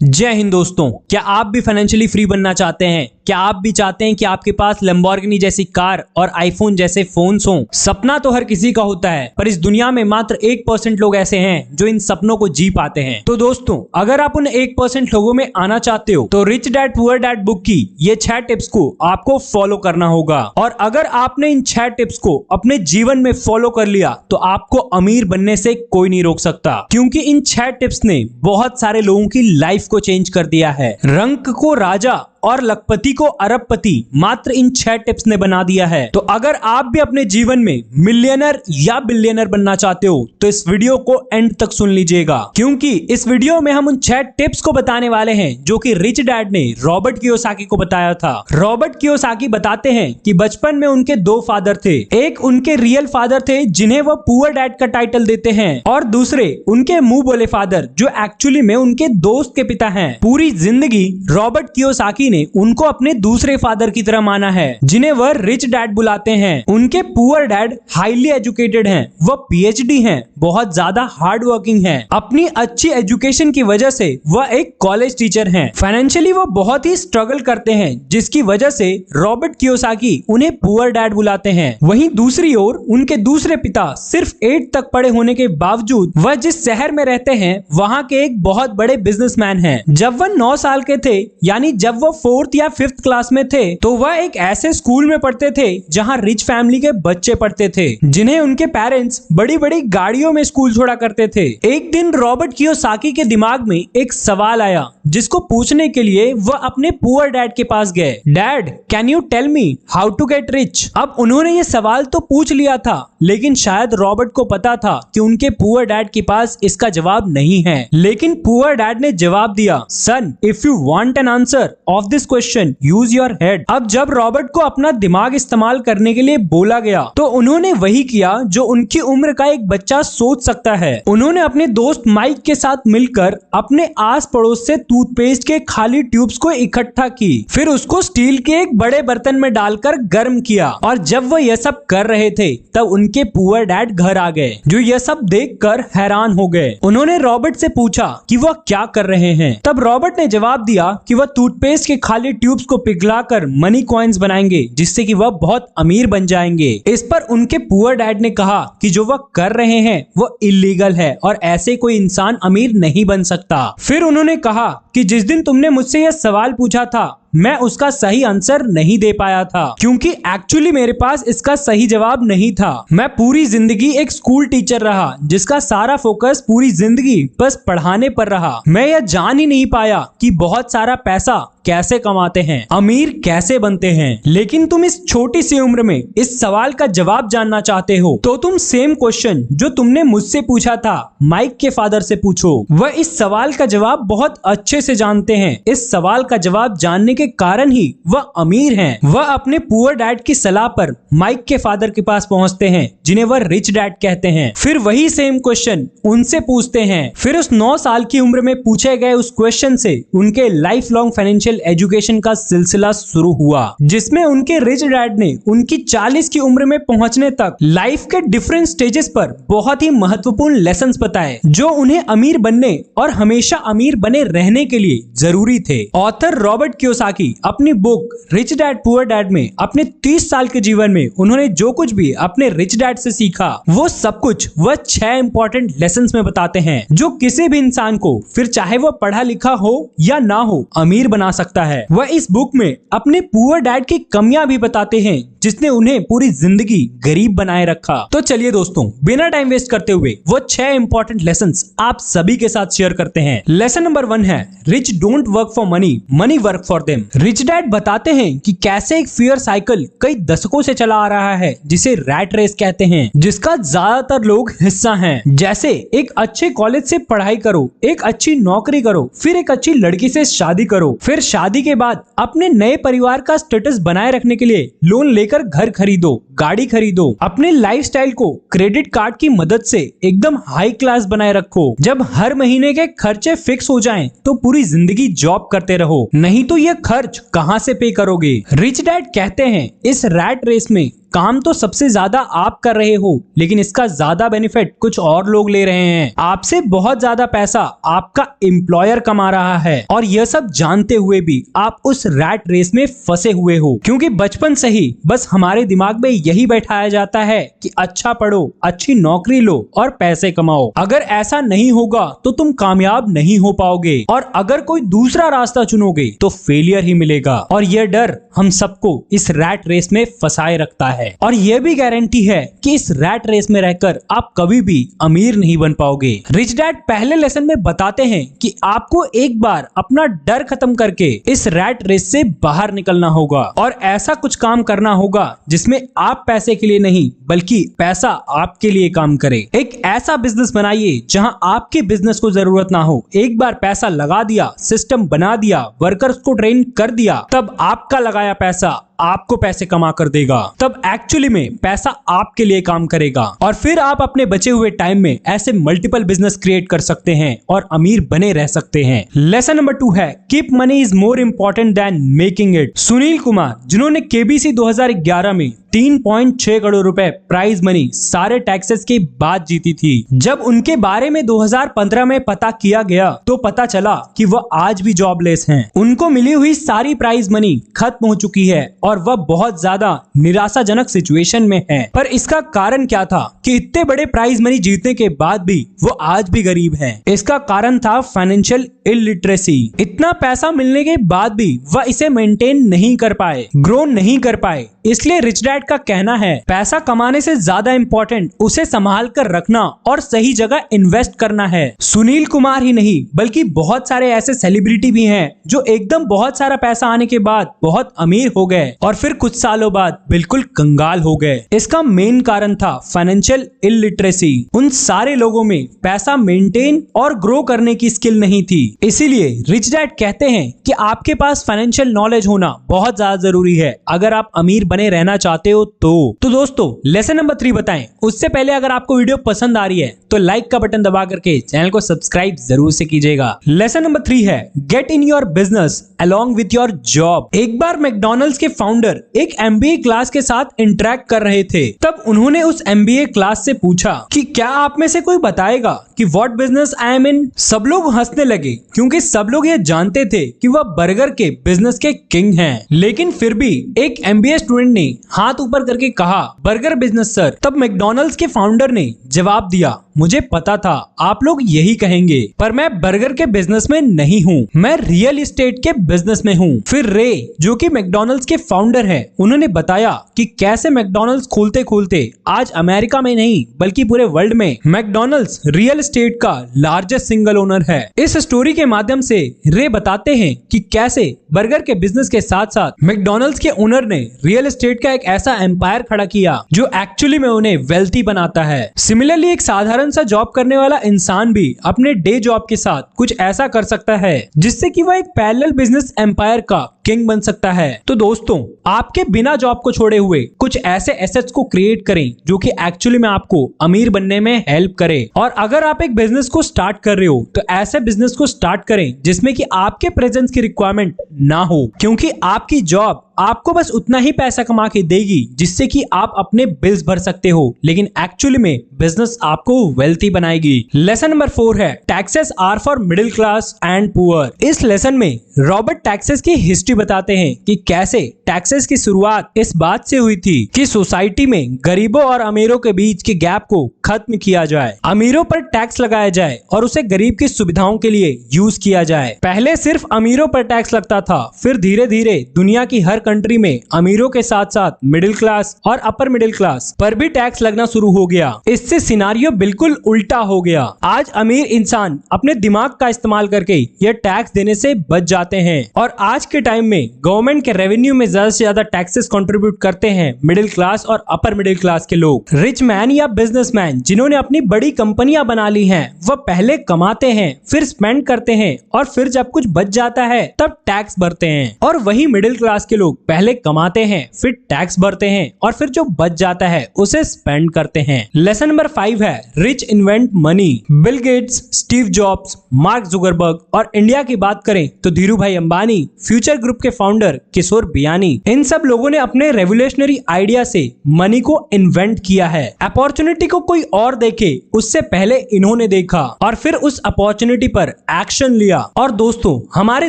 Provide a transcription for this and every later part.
जय हिंद दोस्तों, क्या आप भी फाइनेंशियली फ्री बनना चाहते हैं? क्या आप भी चाहते हैं कि आपके पास लैम्बोर्गिनी जैसी कार और आईफोन जैसे फोन्स हों? सपना तो हर किसी का होता है, पर इस दुनिया में मात्र 1% लोग ऐसे हैं जो इन सपनों को जी पाते हैं। तो दोस्तों, अगर आप उन 1% लोगों में आना चाहते हो तो rich dad poor dad book की ये 6 टिप्स को आपको फॉलो करना होगा। और अगर आपने इन 6 टिप्स को अपने जीवन में फॉलो कर लिया तो आपको अमीर बनने से कोई नहीं रोक सकता, क्योंकि इन 6 टिप्स ने बहुत सारे लोगों की लाइफ को चेंज कर दिया है। रंक को राजा और लखपति को अरबपति मात्र इन 6 टिप्स ने बना दिया है। तो अगर आप भी अपने जीवन में मिलियनर या बिलियनर बनना चाहते हो तो इस वीडियो को एंड तक सुन लीजिएगा, क्योंकि इस वीडियो में हम उन 6 टिप्स को बताने वाले हैं जो कि रिच डैड ने रॉबर्ट कियोसाकी को बताया था। रॉबर्ट कियोसाकी बताते हैं कि बचपन में उनके 2 फादर थे। एक उनके रियल फादर थे जिन्हें वह पुअर डैड का टाइटल देते हैं, और दूसरे उनके मुंह बोले फादर जो एक्चुअली में उनके दोस्त के पिता हैं। पूरी जिंदगी रॉबर्ट कियोसाकी ने उनको अपने दूसरे फादर की तरह माना है, जिन्हें वह रिच डैड बुलाते हैं। उनके पुअर डैड हाईली एजुकेटेड हैं, वह पीएचडी हैं, बहुत ज्यादा हार्ड वर्किंग हैं। अपनी अच्छी एजुकेशन की वजह से वह एक कॉलेज टीचर हैं। फाइनेंशियली वह बहुत ही स्ट्रगल करते हैं, जिसकी वजह से रॉबर्ट कियोसाकी उन्हें पुअर डैड बुलाते हैं। वहीं दूसरी ओर उनके दूसरे पिता सिर्फ 8 तक पढ़े होने के बावजूद वह जिस शहर में रहते हैं वहाँ के एक बहुत बड़े बिजनेसमैन हैं। जब वह 9 साल के थे, यानी जब वह 4th या 5th क्लास में थे, तो वह एक ऐसे स्कूल में पढ़ते थे जहां रिच फैमिली के बच्चे पढ़ते थे, जिन्हें उनके पेरेंट्स बड़ी बड़ी गाड़ियों में स्कूल छोड़ा करते थे। एक दिन रॉबर्ट कियोसाकी के दिमाग में एक सवाल आया, जिसको पूछने के लिए वह अपने पुअर डैड के पास गए। Dad, can you tell me how to get rich? अब उन्होंने ये सवाल तो पूछ लिया था, लेकिन शायद रॉबर्ट को पता था कि उनके पुअर डैड के पास इसका जवाब नहीं है। लेकिन पुअर डैड ने जवाब दिया, son, if you want an answer of this question, use your head. अब जब रॉबर्ट को अपना दिमाग इस्तेमाल करने के लिए बोला गया तो उन्होंने वही किया जो उनकी उम्र का एक बच्चा सोच सकता है। उन्होंने अपने दोस्त माइक के साथ मिलकर अपने आस पड़ोस से टूथपेस्ट के खाली ट्यूब्स को इकट्ठा की, फिर उसको स्टील के एक बड़े बर्तन में डालकर गर्म किया। और जब वह यह सब कर रहे थे तब उनके पुअर डैड घर आ गए, जो यह सब देखकर हैरान हो गए। उन्होंने रॉबर्ट से पूछा कि वह क्या कर रहे हैं। तब रॉबर्ट ने जवाब दिया कि वह टूथपेस्ट के खाली ट्यूब्स को पिघलाकर मनी कॉइन्स बनाएंगे, जिससे कि वह बहुत अमीर बन जाएंगे। इस पर उनके पुअर डैड ने कहा कि जो वह कर रहे हैं वो इलीगल है और ऐसे कोई इंसान अमीर नहीं बन सकता। फिर उन्होंने कहा कि जिस दिन तुमने मुझसे यह सवाल पूछा था मैं उसका सही आंसर नहीं दे पाया था, क्योंकि एक्चुअली मेरे पास इसका सही जवाब नहीं था। मैं पूरी जिंदगी एक स्कूल टीचर रहा, जिसका सारा फोकस पूरी जिंदगी बस पढ़ाने पर रहा। मैं यह जान ही नहीं पाया कि बहुत सारा पैसा कैसे कमाते हैं, अमीर कैसे बनते हैं। लेकिन तुम इस छोटी सी उम्र में इस सवाल का जवाब जानना चाहते हो, तो तुम सेम क्वेश्चन जो तुमने मुझसे पूछा था माइक के फादर से पूछो। वह इस सवाल का जवाब बहुत अच्छे से जानते हैं। इस सवाल का जवाब जानने के कारण ही वह अमीर हैं। वह अपने पुअर डैड की सलाह पर माइक के फादर के पास पहुंचते हैं, जिन्हें वह रिच डैड कहते हैं। फिर वही सेम क्वेश्चन उनसे पूछते हैं। फिर उस 9 साल की उम्र में पूछे गए उस क्वेश्चन से उनके लाइफ लॉन्ग फाइनेंशियल एजुकेशन का सिलसिला शुरू हुआ, जिसमें उनके रिच डैड ने उनकी 40 की उम्र में पहुंचने तक लाइफ के डिफरेंट स्टेजेस पर बहुत ही महत्वपूर्ण लेसन्स बताए, जो उन्हें अमीर बनने और हमेशा अमीर बने रहने के लिए जरूरी थे। ऑथर रॉबर्ट कियोसाकी अपनी book rich dad poor dad में अपने 30 साल के जीवन में उन्होंने जो कुछ भी अपने रिच डैड से सीखा, वो सब कुछ वह 6 इंपॉर्टेंट लेसन्स में बताते हैं, जो किसी भी इंसान को, फिर चाहे वह पढ़ा लिखा हो या ना हो, अमीर बना सकता है। वह इस बुक में अपने पुअर डैड की कमियां भी बताते हैं, जिसने उन्हें पूरी जिंदगी गरीब बनाए रखा। तो चलिए दोस्तों, बिना टाइम वेस्ट करते हुए वो 6 इंपॉर्टेंट लेसन्स आप सभी के साथ शेयर करते हैं। लेसन नंबर 1 है, rich don't work for money, money work for them. Rich dad बताते हैं कि कैसे एक फियर साइकिल कई दशकों से चला आ रहा है, जिसे रैट रेस कहते हैं, जिसका ज्यादातर लोग हिस्सा हैं। जैसे एक अच्छे कॉलेज से पढ़ाई करो, एक अच्छी नौकरी करो, फिर एक अच्छी लड़की से शादी करो, फिर शादी के बाद अपने नए परिवार का स्टेटस बनाए रखने के लिए लोन लेकर घर खरीदो, गाड़ी खरीदो, अपने लाइफस्टाइल को क्रेडिट कार्ड की मदद से एकदम हाई क्लास बनाए रखो। जब हर महीने के खर्चे फिक्स हो जाएं, तो पूरी जिंदगी जॉब करते रहो, नहीं तो ये खर्च कहां से पे करोगे। रिच डैड कहते हैं इस रैट रेस में काम तो सबसे ज्यादा आप कर रहे हो, लेकिन इसका ज्यादा बेनिफिट कुछ और लोग ले रहे हैं। आपसे बहुत ज्यादा पैसा आपका एम्प्लॉयर कमा रहा है और यह सब जानते हुए भी आप उस रैट रेस में फंसे हुए हो, क्योंकि बचपन से ही बस हमारे दिमाग में यही बैठाया जाता है कि अच्छा पढ़ो, अच्छी नौकरी लो और पैसे कमाओ। अगर ऐसा नहीं होगा तो तुम कामयाब नहीं हो पाओगे, और अगर कोई दूसरा रास्ता चुनोगे तो फेलियर ही मिलेगा। और यह डर हम सबको इस रैट रेस में फंसाए रखता है, और यह भी गारंटी है कि इस रैट रेस में रहकर आप कभी भी अमीर नहीं बन पाओगे। रिच डैड पहले लेसन में बताते हैं कि आपको एक बार अपना डर खत्म करके इस रैट रेस से बाहर निकलना होगा और ऐसा कुछ काम करना होगा जिसमें आप पैसे के लिए नहीं बल्कि पैसा आपके लिए काम करे। एक ऐसा बिजनेस बनाइए जहां आपके बिजनेस को जरूरत ना हो। एक बार पैसा लगा दिया, सिस्टम बना दिया, वर्कर्स को ट्रेन कर दिया, तब आपका लगाया पैसा आपको पैसे कमा कर देगा। तब एक्चुअली में पैसा आपके लिए काम करेगा, और फिर आप अपने बचे हुए टाइम में ऐसे मल्टीपल बिजनेस क्रिएट कर सकते हैं और अमीर बने रह सकते हैं। लेसन नंबर 2 है keep money is more important then making it. Sunil Kumar, जिन्होंने केबीसी 2011 में 3.6 करोड़ रुपए प्राइज मनी सारे टैक्सेस के बाद जीती थी। जब उनके बारे में 2015 में पता किया गया तो पता चला कि वह आज भी जॉबलेस हैं। उनको मिली हुई सारी प्राइज मनी खत्म हो चुकी है और वह बहुत ज्यादा निराशाजनक सिचुएशन में है। पर इसका कारण क्या था कि इतने बड़े प्राइज मनी जीतने के बाद भी वो आज भी गरीब हैं? इसका कारण था फाइनेंशियल इलिटरेसी। इतना पैसा मिलने के बाद भी वह इसे मेंटेन नहीं कर पाए, ग्रो नहीं कर पाए। इसलिए रिच डैड का कहना है पैसा कमाने से ज्यादा इंपॉर्टेंट उसे संभाल कर रखना और सही जगह इन्वेस्ट करना है। सुनील कुमार ही नहीं बल्कि बहुत सारे ऐसे सेलिब्रिटी भी हैं जो एकदम बहुत सारा पैसा आने के बाद बहुत अमीर हो गए और फिर कुछ सालों बाद बिल्कुल कंगाल हो गए। इसका मेन कारण था फाइनेंशियल इलिटरेसी। उन सारे लोगों में पैसा मेंटेन और ग्रो करने की स्किल नहीं थी। इसीलिए रिच डैड कहते हैं कि आपके पास फाइनेंशियल नॉलेज होना बहुत ज्यादा जरूरी है अगर आप अमीर बने रहना चाहते हो तो दोस्तों लेसन नंबर 3 बताएं। उससे पहले अगर आपको वीडियो पसंद आ रही है तो लाइक का बटन दबा करके चैनल को सब्सक्राइब जरूर से कीजिएगा। लेसन नंबर 3 है get in your business along with your job. एक बार मैकडॉनल्ड्स के फाउंडर एक MBA क्लास के साथ इंटरेक्ट कर रहे थे। तब उन्होंने उस MBA क्लास से पूछा कि क्या आप में से कोई बताएगा कि व्हाट बिजनेस आई एम इन। सब लोग हंसने लगे क्योंकि सब लोग ये जानते थे कि वह बर्गर के बिजनेस के किंग हैं। लेकिन फिर भी एक MBA स्टूडेंट ने हाथ ऊपर करके कहा बर्गर बिजनेस सर। तब मैकडॉनल्ड्स के फाउंडर ने जवाब दिया मुझे पता था आप लोग यही कहेंगे, पर मैं बर्गर के बिजनेस में नहीं हूँ, मैं रियल एस्टेट के बिजनेस में हूँ। फिर रे जो कि मैकडॉनल्ड्स के फाउंडर है उन्होंने बताया कि कैसे मैकडॉनल्ड्स खोलते खोलते आज अमेरिका में नहीं बल्कि पूरे वर्ल्ड में मैकडॉनल्ड्स रियल एस्टेट का लार्जेस्ट सिंगल ओनर है। इस स्टोरी के माध्यम से रे बताते हैं कि कैसे बर्गर के बिजनेस के साथ साथ मैकडॉनल्ड्स के ओनर ने रियल एस्टेट का एक ऐसा एम्पायर खड़ा किया जो एक्चुअली में उन्हें वेल्थी बनाता है। सिमिलरली एक साधारण सा जॉब करने वाला इंसान भी अपने डे जॉब के साथ कुछ ऐसा कर सकता है जिससे कि वह एक पैरेलल बिजनेस एम्पायर का किंग बन सकता है। तो दोस्तों आपके बिना जॉब को छोड़े हुए कुछ ऐसे एसेट्स को क्रिएट करें जो कि एक्चुअली में आपको अमीर बनने में हेल्प करे। और अगर आप एक बिजनेस को स्टार्ट कर रहे हो तो ऐसे बिजनेस को स्टार्ट करें जिसमें कि आपके प्रेजेंस की रिक्वायरमेंट ना हो, क्योंकि आपकी जॉब आपको बस उतना ही पैसा कमा के देगी जिससे कि आप अपने बिल्स भर सकते हो, लेकिन एक्चुअली में बिजनेस आपको वेल्थी बनाएगी। लेसन नंबर 4 है taxes are for middle class and poor. इस लेसन में रॉबर्ट टैक्सेस की हिस्ट्री बताते हैं कि कैसे टैक्सेस की शुरुआत इस बात से हुई थी कि सोसाइटी में गरीबों और अमीरों के बीच के गैप को खत्म किया जाए, अमीरों पर टैक्स लगाया जाए और उसे गरीब की सुविधाओं के लिए यूज किया जाए। पहले सिर्फ अमीरों पर टैक्स लगता था, फिर धीरे धीरे दुनिया की हर कंट्री में अमीरों के साथ साथ मिडिल क्लास और अपर मिडिल क्लास पर भी टैक्स लगना शुरू हो गया। इससे सिनारियो बिल्कुल उल्टा हो गया। आज अमीर इंसान अपने दिमाग का इस्तेमाल करके यह टैक्स देने से बच जाते हैं और आज के टाइम में गवर्नमेंट के रेवेन्यू में ज्यादा से ज्यादा टैक्सेस कंट्रीब्यूट करते हैं मिडिल क्लास और अपर मिडिल क्लास के लोग। रिच मैन या बिजनेसमैन जिन्होंने अपनी बड़ी कंपनियां बना ली हैं, वह पहले कमाते हैं, फिर स्पेंड करते हैं और फिर जब कुछ बच जाता है तब टैक्स भरते हैं। और वही मिडिल क्लास के लोग पहले कमाते हैं, फिर टैक्स भरते हैं और फिर जो बच जाता है उसे स्पेंड करते हैं। लेसन नंबर 5 है rich invent money. Bill Gates, Steve jobs, mark Zuckerberg और इंडिया की बात करें तो धीरू भाई अंबानी, फ्यूचर ग्रुप के फाउंडर किशोर बियानी, इन सब लोगों ने अपने रेवोल्यूशनरी आइडिया से मनी को इन्वेंट किया है। अपॉर्चुनिटी को कोई और देखे उससे पहले इन्होंने देखा और फिर उस अपॉर्चुनिटी पर एक्शन लिया। और दोस्तों, हमारे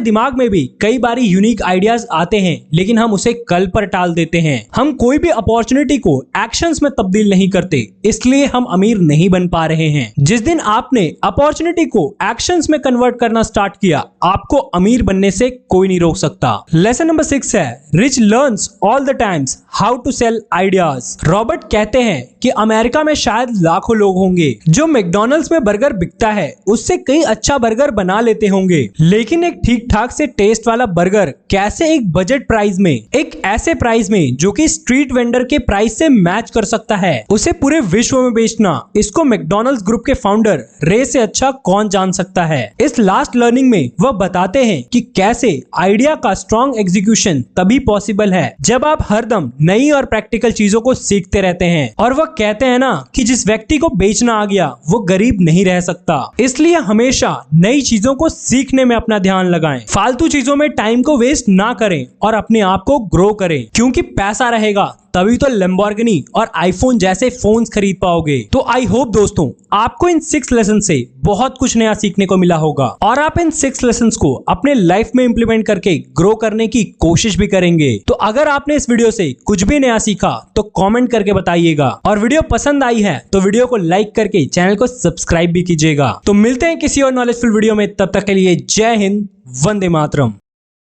दिमाग में भी कई बार यूनिक आइडियाज आते हैं लेकिन हम उसे कल पर टाल देते हैं। हम कोई भी अपॉर्चुनिटी को एक्शंस में तब्दील नहीं करते, इसलिए हम अमीर नहीं बन पा रहे हैं। जिस दिन आपने अपॉर्चुनिटी को एक्शंस में कन्वर्ट करना स्टार्ट किया, आपको अमीर बनने से कोई नहीं रोक सकता। लेसन नंबर 6 है rich learns all the times how to sell ideas. Robert कहते हैं कि अमेरिका में शायद लाखों लोग होंगे जो मैकडॉनल्ड्स में बर्गर बिकता है उससे कई अच्छा बर्गर बना लेते होंगे, लेकिन एक ठीक ठाक से टेस्ट वाला बर्गर कैसे एक बजट प्राइस में, एक ऐसे प्राइस में जो कि स्ट्रीट वेंडर के प्राइस से मैच कर सकता है, उसे पूरे विश्व में बेचना, इसको मैकडॉनल्ड्स ग्रुप के फाउंडर रे से अच्छा कौन जान सकता है। इस लास्ट लर्निंग में वह बताते हैं कि कैसे आइडिया का स्ट्रॉन्ग एग्जीक्यूशन तभी पॉसिबल है जब आप हरदम नई और प्रैक्टिकल चीजों को सीखते रहते हैं। और वह कहते हैं ना कि जिस व्यक्ति को बेचना आ गया वो गरीब नहीं रह सकता। इसलिए हमेशा नई चीजों को सीखने में अपना ध्यान लगाएं, फालतू चीजों में टाइम को वेस्ट ना करें और अपने आप को ग्रो करें, क्योंकि पैसा रहेगा तभी तो लैम्बोर्गिनी और आईफोन जैसे फोन्स खरीद पाओगे। तो आई होप दोस्तों आपको इन 6 लेसन से बहुत कुछ नया सीखने को मिला होगा और आप इन 6 लेसन्स को अपने लाइफ में इंप्लीमेंट करके ग्रो करने की कोशिश भी करेंगे। तो अगर आपने इस वीडियो से कुछ भी नया सीखा तो कमेंट करके बताइएगा, और वीडियो पसंद आई है तो वीडियो को लाइक करके चैनल को सब्सक्राइब भी कीजिएगा। तो मिलते हैं किसी और नॉलेजफुल वीडियो में, तब तक के लिए जय हिंद, वंदे मातरम।